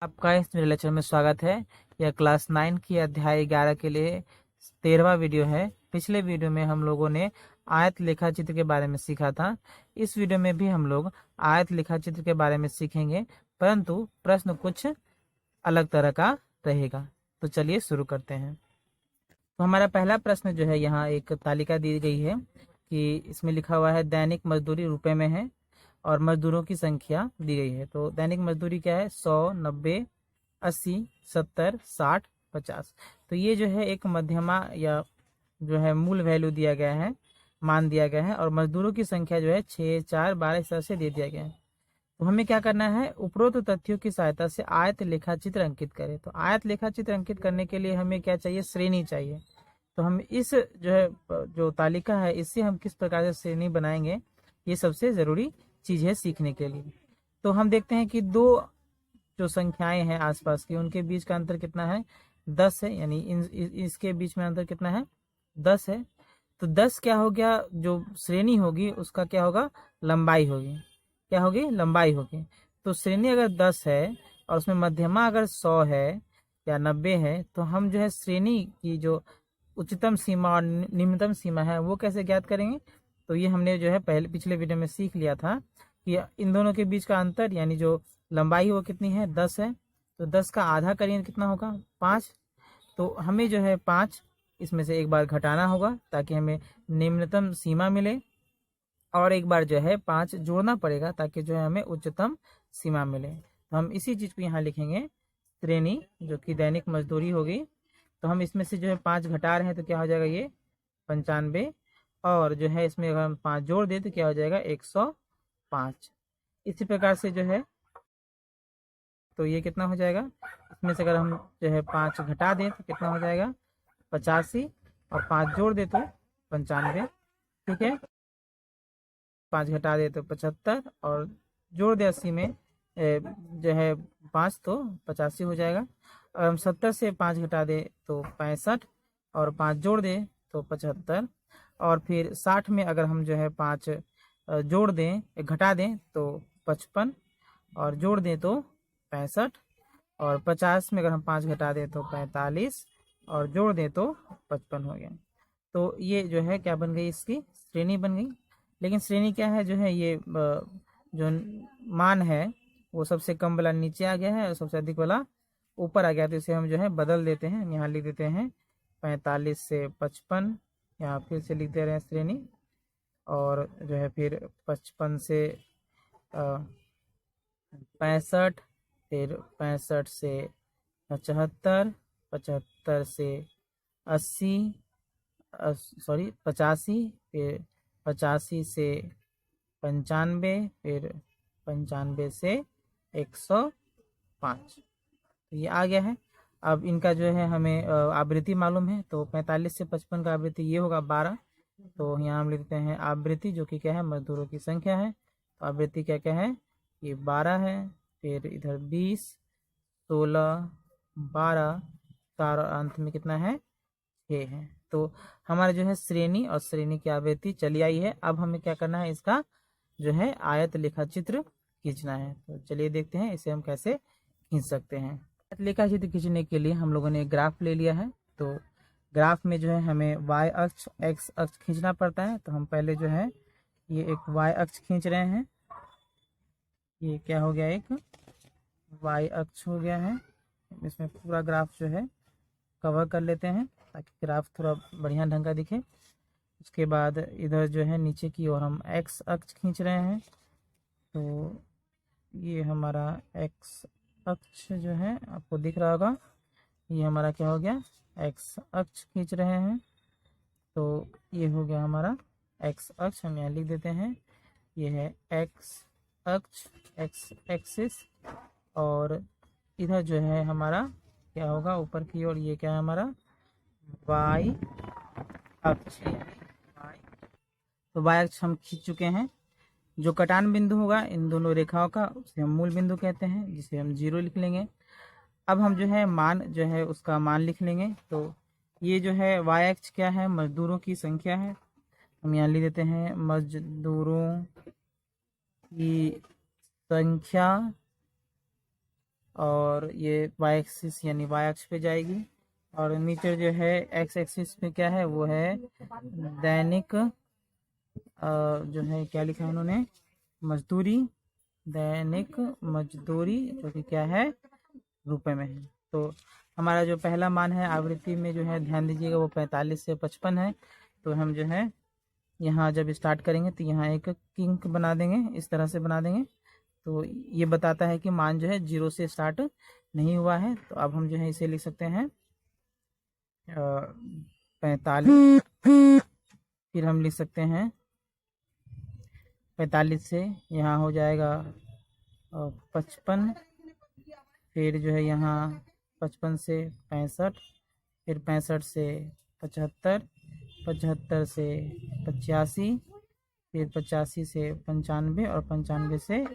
आपका इस मेरे लेक्चर में स्वागत है। यह क्लास 9 की अध्याय 11 के लिए 13वां वीडियो है। पिछले वीडियो में हम लोगों ने आयत लेखा चित्र के बारे में सीखा था। इस वीडियो में भी हम लोग आयत लेखा चित्र के बारे में सीखेंगे, परंतु प्रश्न कुछ अलग तरह का रहेगा। तो चलिए शुरू करते हैं। तो हमारा पहला प्रश्न जो है, यहाँ एक तालिका दी गई है कि इसमें लिखा हुआ है दैनिक मजदूरी रुपए में है और मजदूरों की संख्या दी गई है। तो दैनिक मजदूरी क्या है? 100, 90, 80, 70, 60, 50। तो ये जो है एक मध्यमा या जो है मूल वैल्यू दिया गया है, मान दिया गया है, और मजदूरों की संख्या जो है 6, 4, 12 इस तरह से दे दिया गया है। तो हमें क्या करना है? उपरोक्त तथ्यों की सहायता से आयत लेखा चित्र अंकित करें। तो आयत लेखा चित्र अंकित करने के लिए हमें क्या चाहिए? श्रेणी चाहिए। तो हम इस जो है जो तालिका है, इससे हम किस प्रकार से श्रेणी बनाएंगे, ये सबसे जरूरी चीज है सीखने के लिए। तो हम देखते हैं कि दो जो संख्याएं हैं आसपास की, उनके बीच का अंतर कितना है? 10 है। यानी इसके बीच में अंतर कितना है? 10 है। तो 10 क्या हो गया? जो श्रेणी होगी उसका क्या होगा? लंबाई होगी। क्या होगी? लंबाई होगी। तो श्रेणी अगर 10 है और उसमें मध्यमा अगर 100 है या 90 है, तो हम जो है श्रेणी की जो उच्चतम सीमा और निम्नतम सीमा है वो कैसे ज्ञात करेंगे? तो ये हमने जो है पिछले वीडियो में सीख लिया था कि इन दोनों के बीच का अंतर यानी जो लंबाई वो कितनी है? 10 है। तो 10 का आधा करिए कितना होगा? 5। तो हमें जो है 5 इसमें से एक बार घटाना होगा ताकि हमें निम्नतम सीमा मिले, और एक बार जो है 5 जोड़ना पड़ेगा ताकि जो है हमें उच्चतम सीमा मिले। तो हम इसी चीज को यहाँ लिखेंगे, श्रेणी जो कि दैनिक मजदूरी होगी। तो हम इसमें से जो है 5 घटा रहे हैं तो क्या हो जाएगा? ये 95। और जो है इसमें अगर हम 5 जोड़ दें तो क्या हो जाएगा? 105। इसी प्रकार से जो है, तो ये कितना हो जाएगा? इसमें से अगर हम जो है 5 घटा दें तो कितना हो जाएगा? 85। और 5 जोड़ दे तो 95। ठीक है। 5 घटा दे तो 75, और जोड़ दे 80 में जो है 5 तो 85 हो जाएगा। अगर हम 70 से 5 घटा दे तो 65, और 5 जोड़ दे तो 75, और फिर 60 में अगर हम जो है 5 जोड़ दें घटा दें तो 55, और जोड़ दें तो 65, और 50 में अगर हम 5 घटा दें तो 45, और जोड़ दें तो 55 हो गया। तो ये जो है क्या बन गई? इसकी श्रेणी बन गई। लेकिन श्रेणी क्या है? जो है ये जो मान है वो सबसे कम वाला नीचे आ गया है और सबसे अधिक वाला ऊपर आ गया। तो इसे हम जो है बदल देते हैं। यहाँ लिख देते हैं 45 से 55। यहाँ फिर से लिख दे रहे हैं श्रेणी, और जो है फिर 55 से 65, फिर 65 से 75, 75 से 80, सॉरी 85, फिर 85 से 95, फिर 95 से 105। तो ये आ गया है। अब इनका जो है हमें आवृत्ति मालूम है। तो 45 से 55 का आवृत्ति ये होगा 12। तो यहाँ हम लिखते हैं आवृत्ति, जो कि क्या है? मजदूरों की संख्या है। तो आवृत्ति क्या क्या है? ये 12 है। फिर इधर 20, 16, 12, 4, और अंत में कितना है? 6 है। तो हमारा जो है श्रेणी और श्रेणी की आवृत्ति चली आई है। अब हमें क्या करना है? इसका जो है आयत लेखा चित्र खींचना है। तो चलिए देखते हैं इसे हम कैसे खींच सकते हैं। आयत लेखा चित्र खींचने के लिए हम लोगों ने एक ग्राफ ले लिया है। तो ग्राफ में जो है हमें y अक्ष, x अक्ष खींचना पड़ता है। तो हम पहले जो है ये एक y अक्ष खींच रहे हैं। ये क्या हो गया? एक y अक्ष हो गया है। इसमें पूरा ग्राफ जो है कवर कर लेते हैं ताकि ग्राफ थोड़ा बढ़िया ढंग का दिखे। उसके बाद इधर जो है नीचे की ओर हम x अक्ष खींच रहे हैं। तो ये हमारा x अक्ष जो है आपको दिख रहा होगा, ये हमारा क्या हो गया? x अक्ष खींच रहे हैं। तो ये हो गया हमारा x अक्ष। हम यहाँ लिख देते हैं, ये है x अक्ष, x एक्सिस। और इधर जो है हमारा क्या होगा? ऊपर की ओर ये क्या है हमारा? y अक्ष। तो y अक्ष हम खींच चुके हैं। जो कटान बिंदु होगा इन दोनों रेखाओं का, उसे हम मूल बिंदु कहते हैं, जिसे हम 0 लिख लेंगे। अब हम जो है मान जो है उसका मान लिख लेंगे। तो ये जो है y अक्ष क्या है? मजदूरों की संख्या है। हम यहाँ लिख देते हैं मजदूरों की संख्या, और ये वाई एक्सिस यानी वाई अक्ष पे जाएगी। और नीचे जो है एक्स एक्सिस पे क्या है, वो है दैनिक जो है क्या लिखा है उन्होंने, मजदूरी, दैनिक मजदूरी, जो कि क्या है, रुपए में है। तो हमारा जो पहला मान है आवृत्ति में जो है, ध्यान दीजिएगा, वो 45 से 55 है। तो हम जो है यहाँ जब स्टार्ट करेंगे तो यहाँ एक किंक बना देंगे, इस तरह से बना देंगे। तो ये बताता है कि मान जो है 0 से स्टार्ट नहीं हुआ है। तो अब हम जो है इसे लिख सकते हैं 45, फिर हम लिख सकते हैं 45 से यहाँ हो जाएगा 55, फिर जो है यहाँ 55 से 65, फिर 65 से 75, 75 से 85, फिर 85 से 95 और 95 से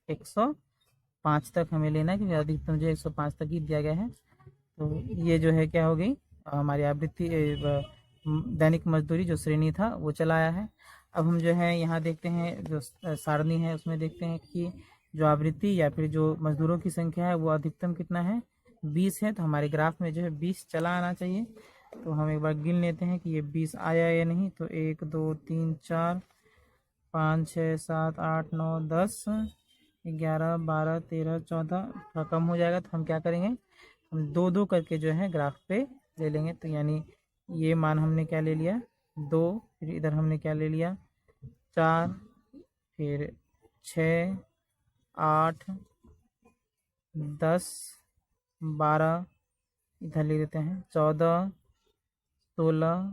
105 तक हमें लेना है, क्योंकि अधिकतम जो 105 तक ही दिया गया है। तो ये जो है क्या हो गई, हमारी आवृत्ति दैनिक मजदूरी जो श्रेणी था वो चला आया है। अब हम जो है यहाँ देखते हैं, जो सारणी है उसमें देखते हैं कि जो आवृत्ति या फिर जो मजदूरों की संख्या है वो अधिकतम कितना है, 20 है। तो हमारे ग्राफ में जो है 20 चला आना चाहिए। तो हम एक बार गिन लेते हैं कि ये 20 आया या नहीं। तो 1 2 3 4 5 6 7 8 9 10 11 12 13 14, थोड़ा कम हो जाएगा। तो हम क्या करेंगे, हम 2 2 करके जो है ग्राफ पे ले लेंगे। तो यानी ये मान हमने क्या ले लिया, 2, फिर इधर हमने क्या ले लिया 4, फिर 6 8 10 12, इधर ले लेते हैं 14 16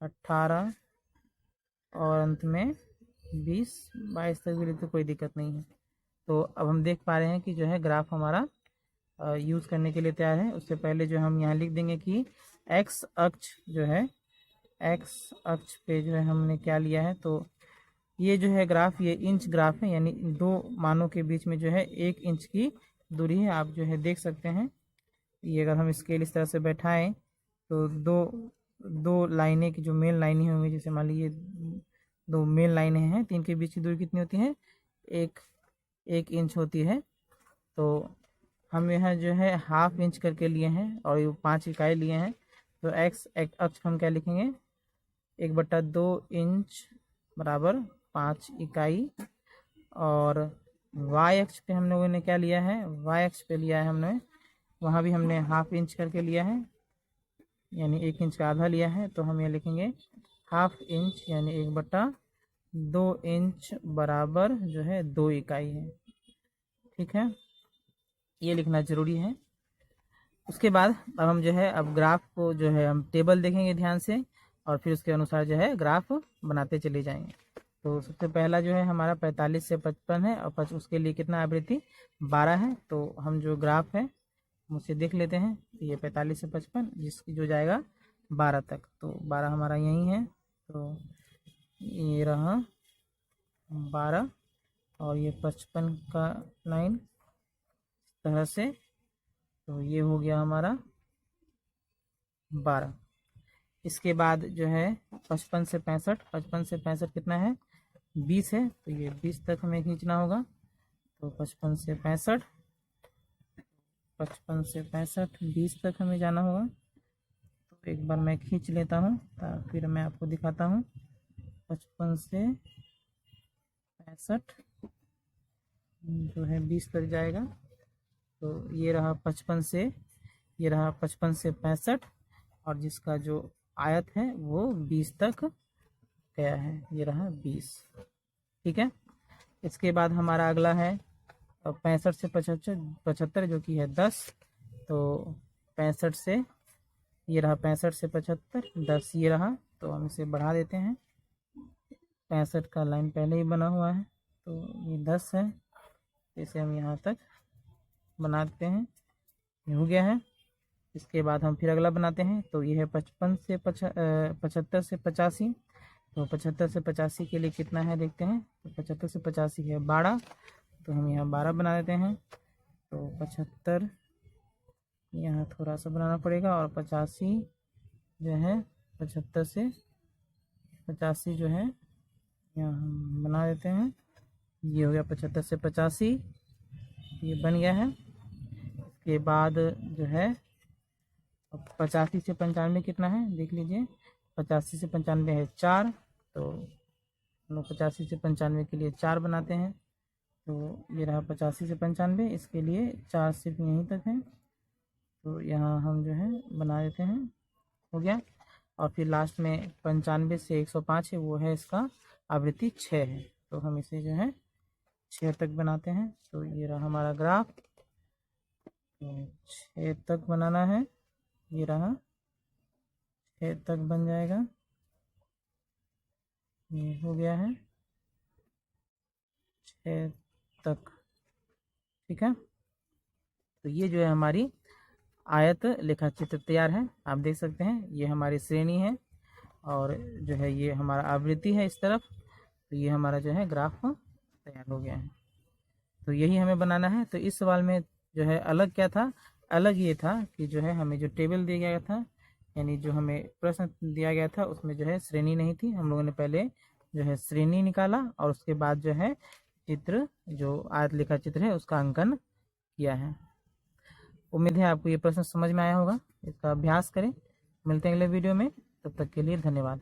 18 और अंत में 20 22 तक भी लेते कोई दिक्कत नहीं है। तो अब हम देख पा रहे हैं कि जो है ग्राफ हमारा यूज़ करने के लिए तैयार है। उससे पहले जो हम यहाँ लिख देंगे कि एक्स अक्ष जो है, एक्स अक्ष पे जो है हमने क्या लिया है। तो ये जो है ग्राफ, ये इंच ग्राफ है, यानी 2 मानों के बीच में जो है 1 इंच की दूरी है। आप जो है देख सकते हैं, ये अगर हम स्केल इस तरह से बैठाएं तो दो लाइनें की जो मेन लाइनें होंगी, जैसे मान लीजिए 2 मेन लाइनें हैं, 3 के बीच की दूरी कितनी होती है, 1 इंच होती है। तो हम यहाँ जो है हाफ इंच करके लिए हैं और ये 5 इकाई लिए हैं। तो एक्स अक्ष हम क्या लिखेंगे, 1/2 इंच बराबर 5 इकाई। और वाई अक्ष पे हम लोगों ने क्या लिया है, वाई अक्ष पे लिया है हमने, वहाँ भी हमने हाफ इंच करके लिया है, यानी 1 इंच का आधा लिया है। तो हम ये लिखेंगे हाफ इंच, यानी 1/2 इंच बराबर जो है 2 इकाई है। ठीक है, ये लिखना जरूरी है। उसके बाद अब हम जो है, अब ग्राफ को जो है हम टेबल देखेंगे ध्यान से, और फिर उसके अनुसार जो है ग्राफ बनाते चले जाएंगे। तो सबसे पहला जो है हमारा 45 से 55 है, और उसके लिए कितना आवृत्ति 12 है। तो हम जो ग्राफ है मुझसे देख लेते हैं। तो ये 45 से 55, जिसकी जो जाएगा 12 तक। तो 12 हमारा यही है, तो ये रहा 12, और ये 55 का लाइन इस तरह से। तो ये हो गया हमारा 12। इसके बाद जो है 55 से 65, 55 से 65 कितना है, 20 है। तो ये 20 तक हमें खींचना होगा। तो 55 से 65, 55 से 65 20 तक हमें जाना होगा। तो एक बार मैं खींच लेता हूँ, फिर मैं आपको दिखाता हूँ। 55 से 65 जो है 20 तक जाएगा। तो ये रहा 55 से, ये रहा 55 से 65, और जिसका जो आयत है वो 20 तक गया है, ये रहा 20। ठीक है, इसके बाद हमारा अगला है 65 से 75 जो कि है 10। तो 65 से, ये रहा 65 से 75, 10 ये रहा। तो हम इसे बढ़ा देते हैं, 65 का लाइन पहले ही बना हुआ है, तो ये 10 है। इसे हम यहाँ तक बना देते हैं, ये हो गया है। इसके बाद हम फिर अगला बनाते हैं। तो ये है 55 से 75 से 85। तो 75 से 85 के लिए कितना है देखते हैं। तो 75 से 85 है 12। तो हम यहाँ 12 बना देते हैं। तो 75 यहाँ थोड़ा सा बनाना पड़ेगा, और 85 जो है 75 से 85 जो है यहाँ हम बना देते हैं। ये हो गया 75 से 85, ये बन गया है। उसके बाद जो है 85 से 95 कितना है देख लीजिए। 85 से 95 है 4, तो हम लोग 85 से 95 के लिए 4 बनाते हैं। तो ये रहा 85 से 95, इसके लिए 4 सिर्फ यहीं तक है, तो यहाँ हम जो है बना देते हैं, हो गया। और फिर लास्ट में 95 से 105 है, वो है इसका आवृत्ति 6 है, तो हम इसे जो है 6 तक बनाते हैं। तो ये रहा हमारा ग्राफ, तो 6 तक बनाना है, ये रहा 6 तक बन जाएगा, ये हो गया है 6 तक, ठीक है। तो ये जो है हमारी आयत लेखा चित्र तैयार है। आप देख सकते हैं ये हमारी श्रेणी है और जो है ये हमारा आवृत्ति है इस तरफ, तो ये हमारा जो है ग्राफ तैयार हो गया है। तो यही हमें बनाना है। तो इस सवाल में जो है अलग क्या था, अलग ये था कि जो है हमें जो टेबल दिया गया था, यानी जो हमें प्रश्न दिया गया था उसमें जो है श्रेणी नहीं थी। हम लोगों ने पहले जो है श्रेणी निकाला और उसके बाद जो है चित्र, जो आयत लेखा चित्र है उसका अंकन किया है। उम्मीद है आपको ये प्रश्न समझ में आया होगा, इसका अभ्यास करें। मिलते हैं अगले वीडियो में, तब तक के लिए धन्यवाद।